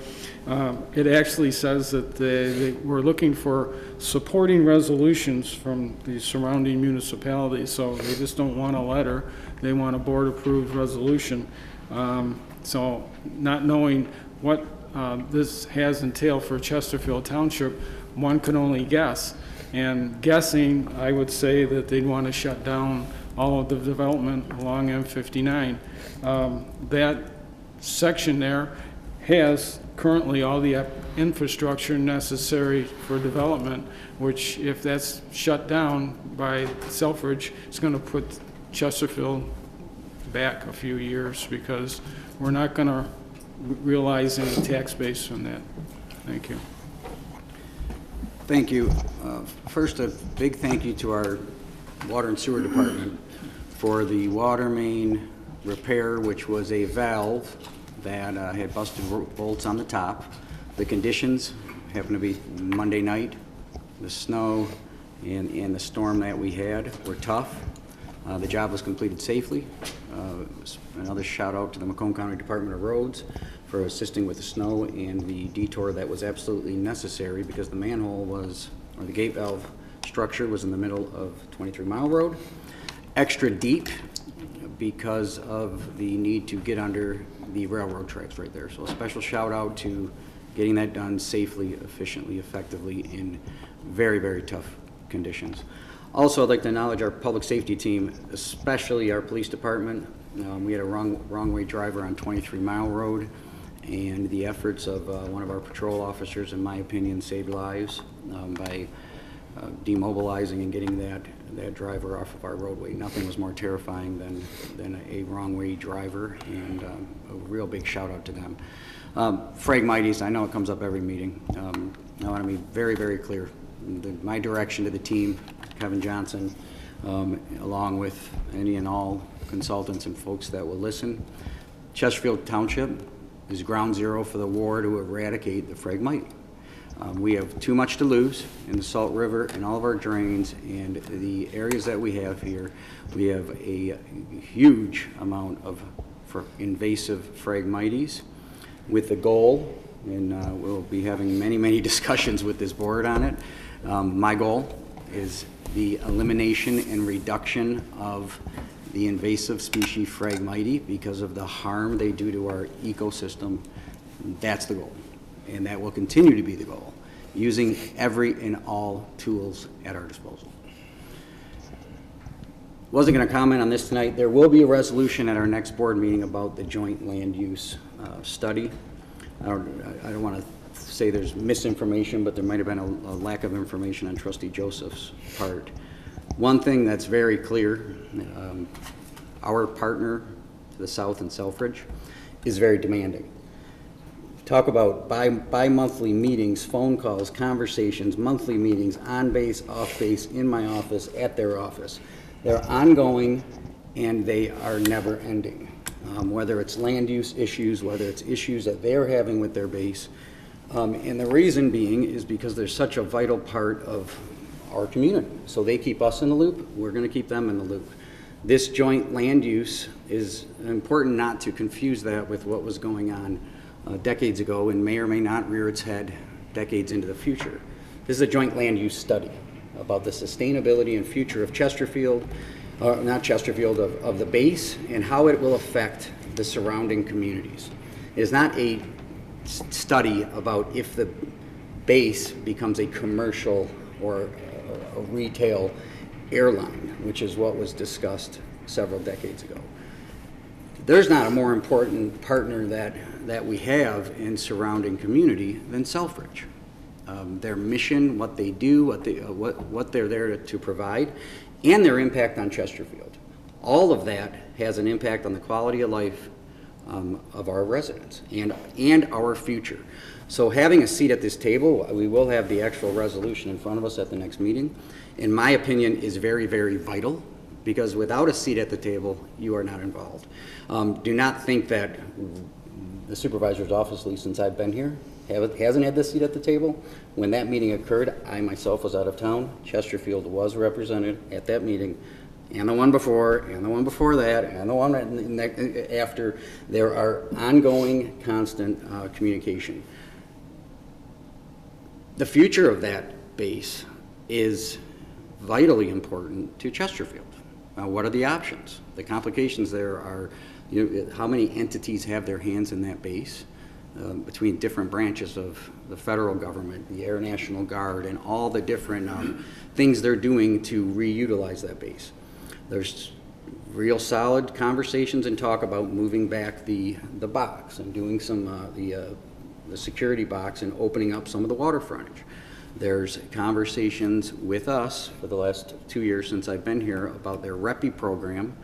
It actually says that they were looking for supporting resolutions from the surrounding municipalities, so they just don't want a letter, they want a board-approved resolution. So not knowing what this has entailed for Chesterfield Township, one can only guess. And guessing, I would say that they'd want to shut down all of the development along M59. That section there has currently all the infrastructure necessary for development, which if that's shut down by Selfridge, it's going to put Chesterfield back a few years because we're not going to realize any tax base from that. Thank you. Thank you. First, a big thank you to our Water and Sewer Department for the water main repair, which was a valve that had busted bolts on the top. The conditions happened to be Monday night. The snow and the storm that we had were tough. The job was completed safely. Another shout out to the Macomb County Department of Roads for assisting with the snow and the detour that was absolutely necessary because the manhole was, or the gate valve structure was in the middle of 23 Mile Road. Extra deep because of the need to get under the railroad tracks right there. So a special shout out to getting that done safely, efficiently, effectively in very, very tough conditions. Also, I'd like to acknowledge our public safety team, especially our police department. We had a wrong way driver on 23 Mile Road, and the efforts of one of our patrol officers, in my opinion, saved lives by demobilizing and getting that driver off of our roadway. Nothing was more terrifying than a wrong way driver, and a real big shout out to them. Phragmites, I know it comes up every meeting. I want to be very, very clear. My direction to the team, Kevin Johnson, along with any and all consultants and folks that will listen, Chesterfield Township is ground zero for the war to eradicate the phragmite. We have too much to lose in the Salt River and all of our drains and the areas that we have here. We have a huge amount of invasive phragmites with the goal, and we'll be having many, many discussions with this board on it. My goal is the elimination and reduction of the invasive species Phragmites because of the harm they do to our ecosystem. That's the goal, and that will continue to be the goal, using every and all tools at our disposal. Wasn't going to comment on this tonight. There will be a resolution at our next board meeting about the joint land use study. I don't want to say there's misinformation, but there might have been a lack of information on Trustee Joseph's part. One thing that's very clear, our partner to the south in Selfridge is very demanding. Talk about bi-monthly meetings, phone calls, conversations, monthly meetings, on base, off base, in my office, at their office. They're ongoing and they are never ending. Whether it's land use issues, whether it's issues that they're having with their base. And the reason being is because they're such a vital part of our community. So they keep us in the loop, we're going to keep them in the loop. This joint land use is important not to confuse that with what was going on decades ago and may or may not rear its head decades into the future. This is a joint land use study about the sustainability and future of Chesterfield, not Chesterfield, of the base and how it will affect the surrounding communities. It is not a study about if the base becomes a commercial or a retail airline, which is what was discussed several decades ago. There's not a more important partner that we have in surrounding community than Selfridge. Their mission, what they do, what they're there to provide, and their impact on Chesterfield. All of that has an impact on the quality of life of our residents and our future. So having a seat at this table, we will have the actual resolution in front of us at the next meeting, in my opinion, is very, very vital, because without a seat at the table, you are not involved. Do not think that the supervisor's office, at least since I've been here, hasn't had this seat at the table. When that meeting occurred, I myself was out of town. Chesterfield was represented at that meeting, and the one before, and the one before that, and the one after. There are ongoing, constant communication. The future of that base is vitally important to Chesterfield. What are the options? The complications there are, how many entities have their hands in that base between different branches of the federal government, the Air National Guard, and all the different things they're doing to reutilize that base. There's real solid conversations and talk about moving back the box and doing some the security box and opening up some of the water frontage. There's conversations with us for the last 2 years since I've been here about their REPI program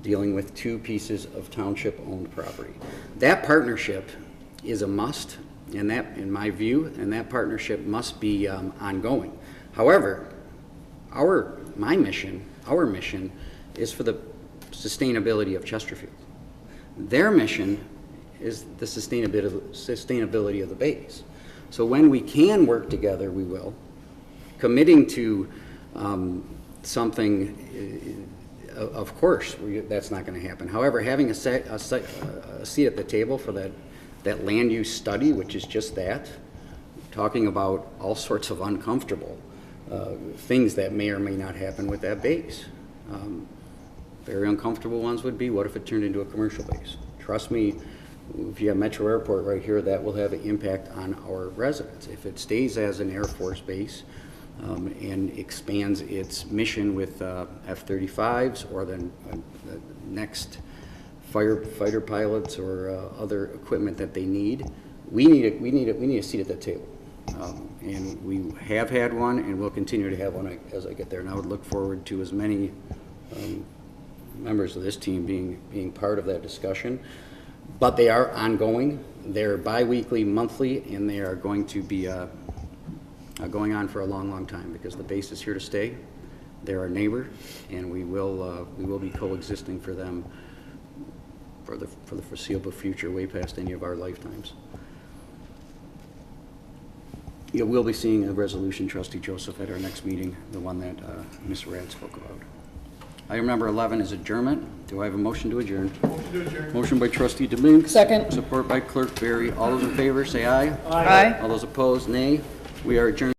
dealing with 2 pieces of township-owned property. That partnership is a must, and that, in my view, and that partnership must be ongoing. However, our mission is for the sustainability of Chesterfield. Their mission is the sustainability of the base. So when we can work together, we will. Committing to something of course, that's not going to happen. However, having a seat at the table for that land use study, which is just that, talking about all sorts of uncomfortable things that may or may not happen with that base. Very uncomfortable ones would be, what if it turned into a commercial base? Trust me, if you have Metro Airport right here, that will have an impact on our residents. If it stays as an Air Force base and expands its mission with F-35s or the next fighter pilots or other equipment that they need, we need a seat at the table. And we have had one, and we'll continue to have one as I get there. And I would look forward to as many members of this team being part of that discussion. But they are ongoing. They're bi-weekly, monthly, and they are going to be going on for a long, long time because the base is here to stay. They're our neighbor, and we will be coexisting for them for the foreseeable future, way past any of our lifetimes. You will be seeing a resolution, Trustee Joseph, at our next meeting, the one that Ms. Rad spoke about. Item number 11 is adjournment. Do I have a motion to adjourn? Motion to adjourn. Motion by Trustee DeLink. Second. Support by Clerk Berry. All those in favor, say aye. Aye. All those opposed, nay. We are adjourned.